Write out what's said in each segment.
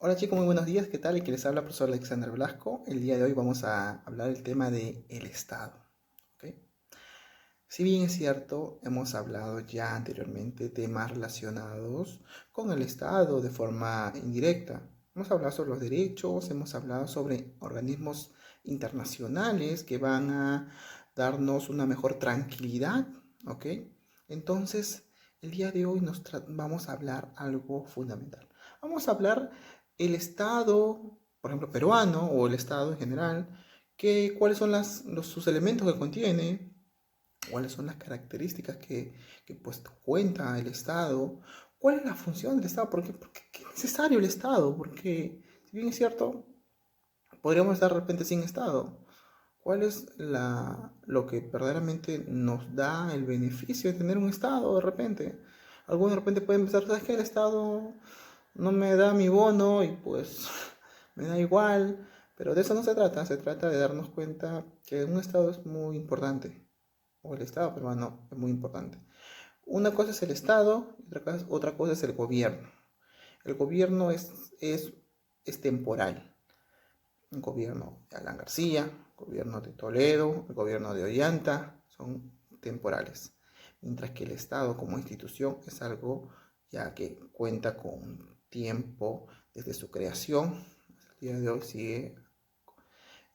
Hola chicos, muy buenos días, ¿qué tal? Y que les habla el profesor Alexander Velasco. El día de hoy vamos a hablar del tema del Estado. ¿Ok? Si bien es cierto, hemos hablado ya anteriormente temas relacionados con el Estado de forma indirecta. Hemos hablado sobre los derechos, hemos hablado sobre organismos internacionales que van a darnos una mejor tranquilidad. ¿Ok? Entonces, el día de hoy vamos a hablar algo fundamental. Vamos a hablar el Estado, por ejemplo, peruano o el Estado en general, cuáles son sus elementos que contiene, cuáles son las características que pues cuenta el Estado, cuál es la función del Estado, qué es necesario el Estado, porque si bien es cierto, podríamos estar de repente sin Estado. ¿Cuál es lo que verdaderamente nos da el beneficio de tener un Estado de repente? Algunos de repente pueden pensar, ¿sabes qué? El Estado no me da mi bono y pues me da igual, pero de eso no se trata de darnos cuenta que un Estado es muy importante, o el Estado peruano es muy importante. Una cosa es el Estado, y otra cosa es el gobierno. El gobierno es temporal. El gobierno de Alan García, el gobierno de Toledo, el gobierno de Ollanta, son temporales. Mientras que el Estado como institución es algo ya que cuenta con tiempo desde su creación. Hasta el día de hoy sigue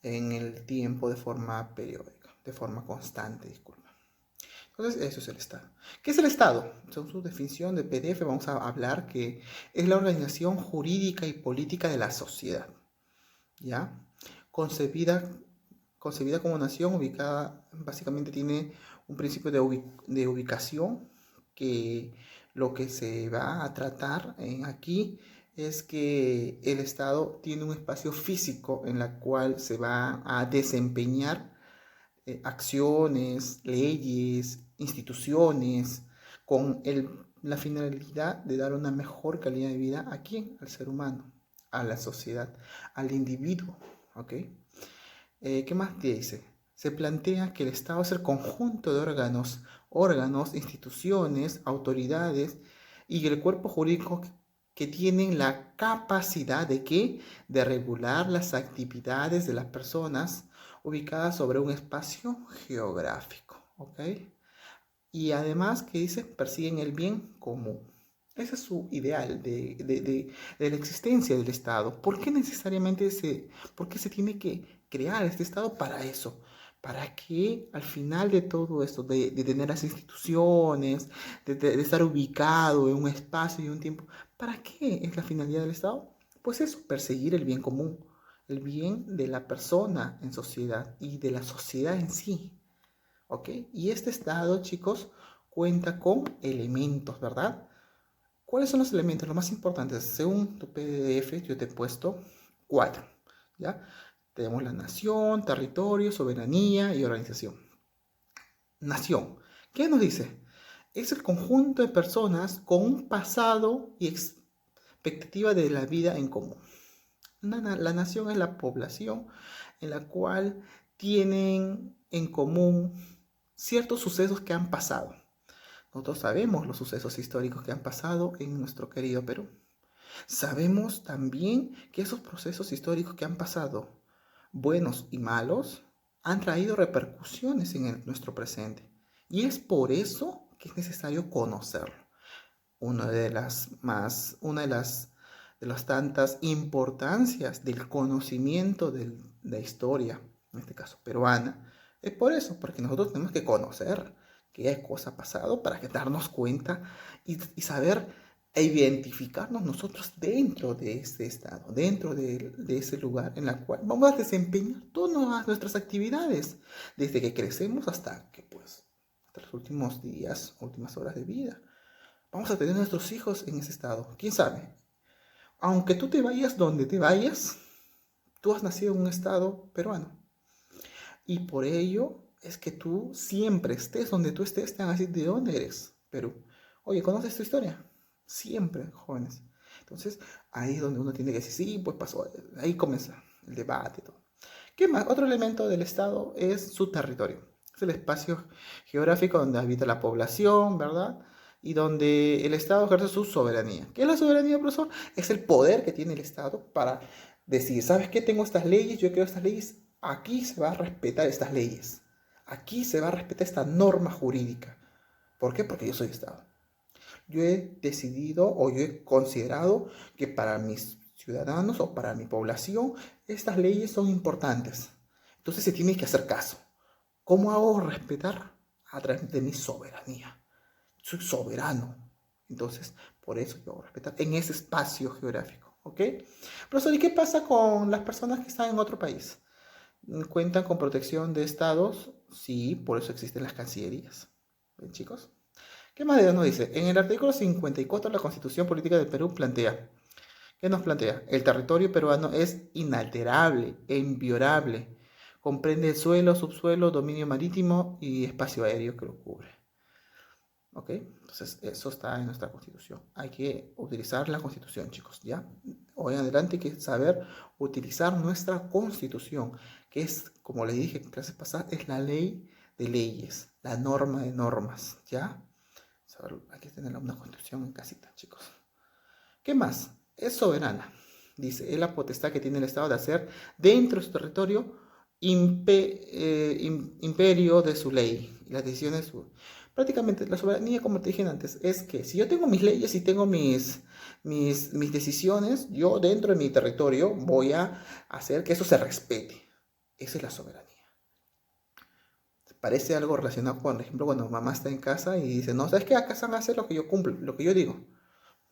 en el tiempo de forma periódica, de forma constante, disculpa. Entonces, eso es el Estado. ¿Qué es el Estado? Según su definición de PDF, vamos a hablar que es la organización jurídica y política de la sociedad, ¿ya? Concebida, concebida como nación, ubicada, básicamente tiene un principio de ubicación, que lo que se va a tratar aquí es que el Estado tiene un espacio físico en la cual se va a desempeñar acciones, leyes, instituciones, con la finalidad de dar una mejor calidad de vida a quién, al ser humano, a la sociedad, al individuo. ¿Ok? ¿Qué más dice? Se plantea que el Estado es el conjunto de órganos, instituciones, autoridades y el cuerpo jurídico que tienen la capacidad de ¿qué? De regular las actividades de las personas ubicadas sobre un espacio geográfico, ¿ok? Y además que dice, persiguen el bien común. Ese es su ideal de la existencia del Estado. ¿Por qué se tiene que crear este Estado para eso? Para que al final de todo esto, de tener las instituciones, de estar ubicado en un espacio y un tiempo, ¿para qué es la finalidad del Estado? Pues eso, perseguir el bien común, el bien de la persona en sociedad y de la sociedad en sí. ¿Ok? Y este estado, chicos, cuenta con elementos, ¿verdad? ¿Cuáles son los elementos? Los más importantes, según tu PDF, yo te he puesto cuatro, ¿ya? Tenemos la nación, territorio, soberanía y organización. Nación. ¿Qué nos dice? Es el conjunto de personas con un pasado y expectativa de la vida en común. La nación es la población en la cual tienen en común ciertos sucesos que han pasado. Nosotros sabemos los sucesos históricos que han pasado en nuestro querido Perú. Sabemos también que esos procesos históricos que han pasado, buenos y malos, han traído repercusiones en nuestro presente. Y es por eso que es necesario conocerlo. Una de las tantas importancias del conocimiento de la historia, en este caso peruana, es por eso, porque nosotros tenemos que conocer qué cosa ha pasado para que darnos cuenta y saber e identificarnos nosotros dentro de ese estado, dentro de ese lugar en el cual vamos a desempeñar todas nuestras actividades, desde que crecemos hasta que pues, hasta los últimos días, últimas horas de vida. Vamos a tener nuestros hijos en ese estado. ¿Quién sabe? Aunque tú te vayas donde te vayas, tú has nacido en un estado peruano. Y por ello es que tú siempre estés donde tú estés, te van a decir, ¿de dónde eres? Perú. Oye, ¿conoces tu historia? Siempre, jóvenes. Entonces, ahí es donde uno tiene que decir, sí, pues pasó. Ahí comienza el debate y todo. ¿Qué más? Otro elemento del estado es su territorio. Es el espacio geográfico donde habita la población, ¿verdad? y donde el Estado ejerce su soberanía. ¿Qué es la soberanía, profesor? Es el poder que tiene el Estado para decir, ¿sabes qué? Tengo estas leyes, yo creo estas leyes, aquí se va a respetar estas leyes. Aquí se va a respetar esta norma jurídica. ¿Por qué? Porque yo soy Estado. Yo he decidido o yo he considerado que para mis ciudadanos o para mi población estas leyes son importantes. Entonces se tiene que hacer caso. ¿Cómo hago respetar? A través de mi soberanía. Soy soberano. Entonces, por eso yo hago respetar en ese espacio geográfico. ¿Ok? Profesor, ¿y qué pasa con las personas que están en otro país? ¿Cuentan con protección de estados? Sí, por eso existen las cancillerías. ¿Ven, chicos? ¿Qué más de nos dice? En el artículo 54 de la Constitución Política del Perú plantea, ¿qué nos plantea? El territorio peruano es inalterable e inviolable. Comprende el suelo, subsuelo, dominio marítimo y espacio aéreo que lo cubre. ¿Ok? Entonces, eso está en nuestra Constitución. Hay que utilizar la Constitución, chicos, ¿ya? Hoy en adelante hay que saber utilizar nuestra Constitución, que es, como les dije en clases pasadas, es la ley de leyes, la norma de normas, ¿ya? Hay que tener una Constitución en casita, chicos. ¿Qué más? Es soberana. Dice, es la potestad que tiene el Estado de hacer dentro de su territorio imperio de su ley y las decisiones de su... Prácticamente la soberanía, como te dije antes, es que si yo tengo mis leyes y tengo mis decisiones, yo dentro de mi territorio voy a hacer que eso se respete. Esa es la soberanía. Parece algo relacionado con, por ejemplo, cuando mamá está en casa y dice, no, ¿sabes qué? Acá se van a hacer lo que yo cumplo, lo que yo digo.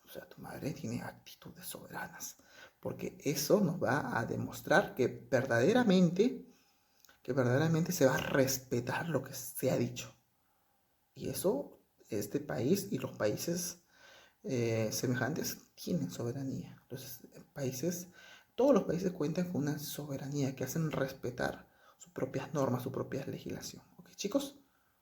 O sea, tu madre tiene actitudes soberanas, porque eso nos va a demostrar que verdaderamente se va a respetar lo que se ha dicho. Y eso, este país y los países semejantes tienen soberanía. Los países, todos los países cuentan con una soberanía que hacen respetar sus propias normas, su propia legislación. ¿Ok, chicos?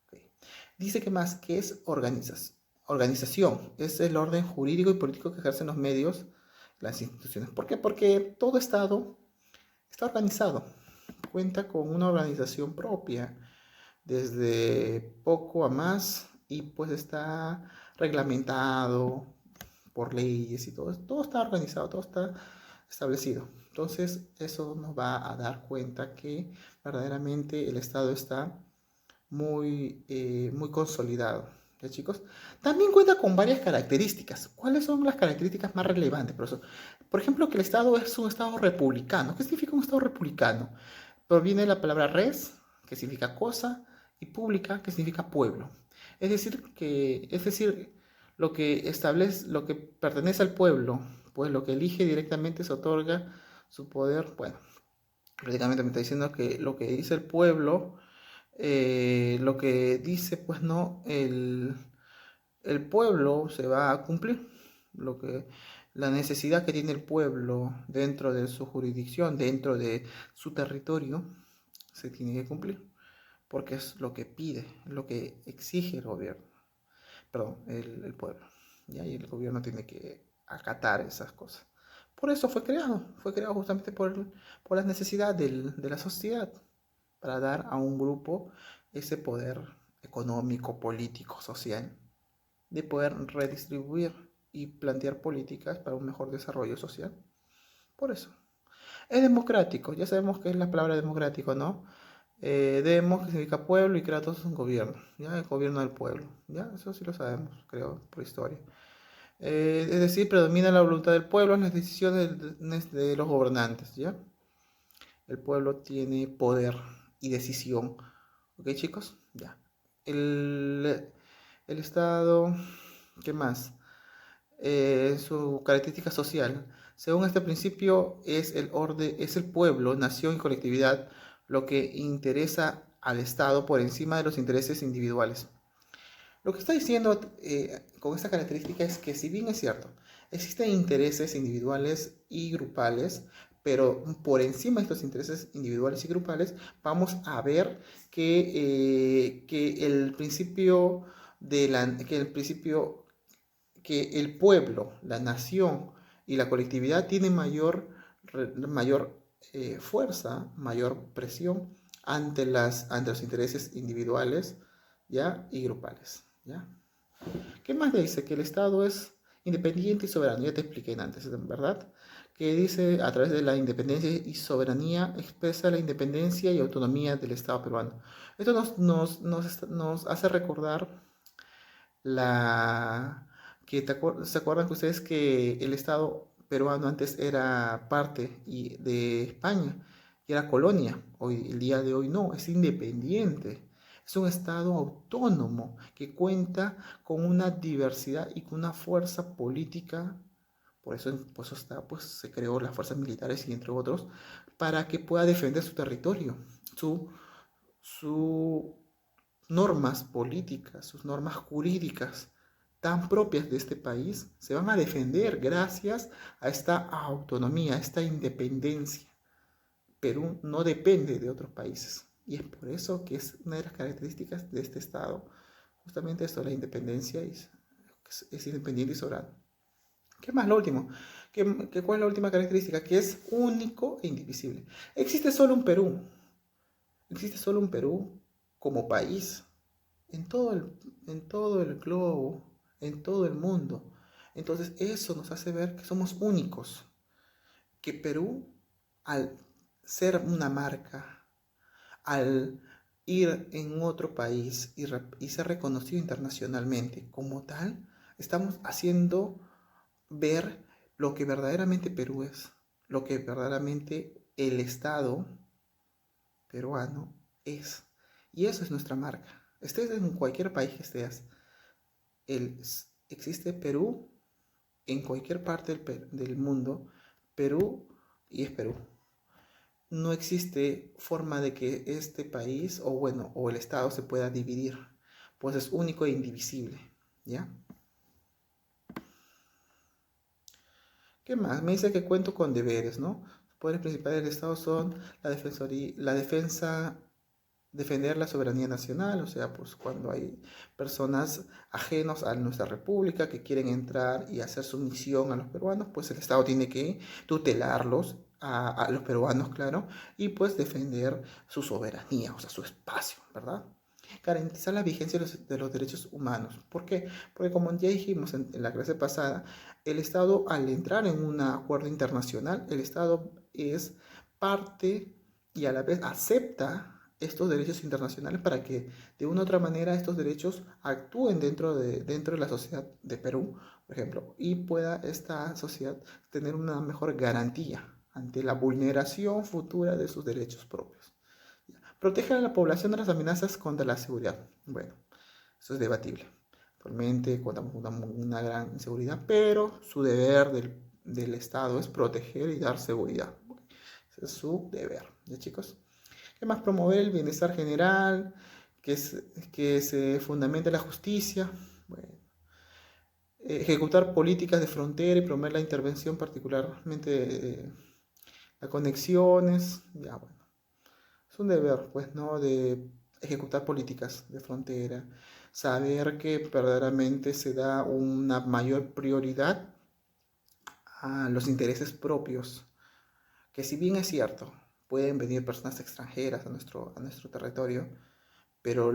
Okay. Dice que más que es organización, es el orden jurídico y político que ejercen los medios, las instituciones. ¿Por qué? Porque todo Estado está organizado, cuenta con una organización propia, desde poco a más, y pues está reglamentado por leyes y todo está organizado, todo está establecido. Entonces, eso nos va a dar cuenta que verdaderamente el Estado está muy consolidado. ¿Ya, chicos? También cuenta con varias características. ¿Cuáles son las características más relevantes, profesor? Por ejemplo, que el Estado es un Estado republicano. ¿Qué significa un Estado republicano? Proviene de la palabra res, que significa cosa, y pública, que significa pueblo. Es decir, lo que establece, lo que pertenece al pueblo, pues lo que elige directamente se otorga su poder. Bueno, prácticamente me está diciendo que lo que dice el pueblo, lo que dice, pues no, el pueblo se va a cumplir. La necesidad que tiene el pueblo dentro de su jurisdicción, dentro de su territorio, se tiene que cumplir, porque es lo que pide, lo que exige el gobierno, perdón, el pueblo, ¿ya? Y el gobierno tiene que acatar esas cosas. Por eso fue creado justamente por las necesidades de la sociedad, para dar a un grupo ese poder económico, político, social, de poder redistribuir y plantear políticas para un mejor desarrollo social. Por eso. Es democrático, ya sabemos qué es la palabra democrático, ¿no? Demos, que significa pueblo, y Kratos es un gobierno, ¿ya? El gobierno del pueblo, ¿ya? Eso sí lo sabemos, creo, por historia. Es decir, predomina la voluntad del pueblo en las decisiones de los gobernantes, ¿ya? El pueblo tiene poder y decisión. ¿Ok, chicos? Ya. El Estado, ¿qué más? Su característica social. Según este principio, es el pueblo, nación y colectividad lo que interesa al Estado por encima de los intereses individuales. Lo que está diciendo con esta característica es que, si bien es cierto, existen intereses individuales y grupales, pero por encima de estos intereses individuales y grupales, vamos a ver que el principio que el pueblo, la nación y la colectividad tienen mayor fuerza, mayor presión ante los intereses individuales, ¿ya? Y grupales, ¿ya? ¿Qué más dice? Que el Estado es independiente y soberano. Ya te expliqué antes, ¿verdad? Que dice, a través de la independencia y soberanía, expresa la independencia y autonomía del Estado peruano. Esto nos hace recordar la ¿se acuerdan que ustedes que el Estado peruano antes era parte de España y era colonia? Hoy, el día de hoy no, es independiente. Es un Estado autónomo que cuenta con una diversidad y con una fuerza política. Por eso pues, se creó las fuerzas militares y entre otros, para que pueda defender su territorio, sus normas políticas, sus normas jurídicas tan propias de este país, se van a defender gracias a esta autonomía, a esta independencia. Perú no depende de otros países y es por eso que es una de las características de este Estado, justamente esto, la independencia es independiente y soberano. ¿Qué más? Lo último. ¿Cuál es la última característica? Que es único e indivisible. Existe solo un Perú. Existe solo un Perú como país en todo el globo, en todo el mundo. Entonces eso nos hace ver que somos únicos. Que Perú, al ser una marca, al ir en otro país y ser reconocido internacionalmente como tal, estamos haciendo ver lo que verdaderamente Perú es, lo que verdaderamente el Estado peruano es. Y eso es nuestra marca. Estés en cualquier país que estés, existe Perú en cualquier parte del mundo, Perú y es Perú. No existe forma de que este país o el Estado se pueda dividir, pues es único e indivisible, ¿ya? ¿Qué más? Me dice que cuento con deberes, ¿no? Los poderes principales del Estado son la defensa, defender la soberanía nacional, o sea, pues cuando hay personas ajenos a nuestra república que quieren entrar y hacer sumisión a los peruanos, pues el Estado tiene que tutelarlos a los peruanos, claro, y pues defender su soberanía, o sea, su espacio, ¿verdad? Garantizar la vigencia de los derechos humanos. ¿Por qué? Porque como ya dijimos en la clase pasada, el Estado al entrar en un acuerdo internacional, el Estado es parte y a la vez acepta estos derechos internacionales para que de una u otra manera estos derechos actúen dentro de la sociedad de Perú, por ejemplo, y pueda esta sociedad tener una mejor garantía ante la vulneración futura de sus derechos propios. Proteger a la población de las amenazas contra la seguridad. Bueno, eso es debatible. Actualmente contamos con una gran inseguridad, pero su deber del Estado es proteger y dar seguridad. Ese es su deber. ¿Ya, chicos? ¿Qué más? Promover el bienestar general, que se fundamente la justicia. Bueno, ejecutar políticas de frontera y promover la intervención, particularmente las conexiones. Ya, bueno. Es un deber, pues, ¿no? De ejecutar políticas de frontera, saber que verdaderamente se da una mayor prioridad a los intereses propios, que si bien es cierto, pueden venir personas extranjeras a nuestro territorio, pero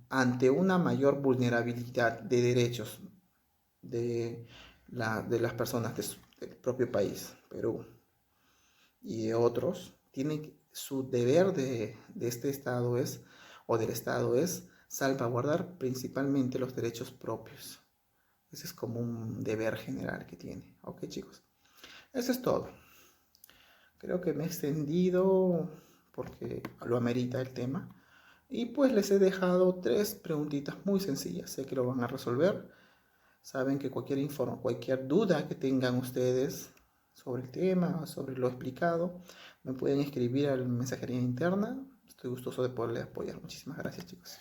ante una mayor vulnerabilidad de derechos de, de las personas del propio país, Perú, y de otros, su deber de este Estado o del Estado es salvaguardar principalmente los derechos propios. Ese es como un deber general que tiene. Ok, chicos. Eso es todo. Creo que me he extendido porque lo amerita el tema. Y pues les he dejado 3 preguntitas muy sencillas. Sé que lo van a resolver. Saben que cualquier duda que tengan ustedes sobre el tema, sobre lo explicado, me pueden escribir a la mensajería interna. Estoy gustoso de poderles apoyar. Muchísimas gracias, chicos.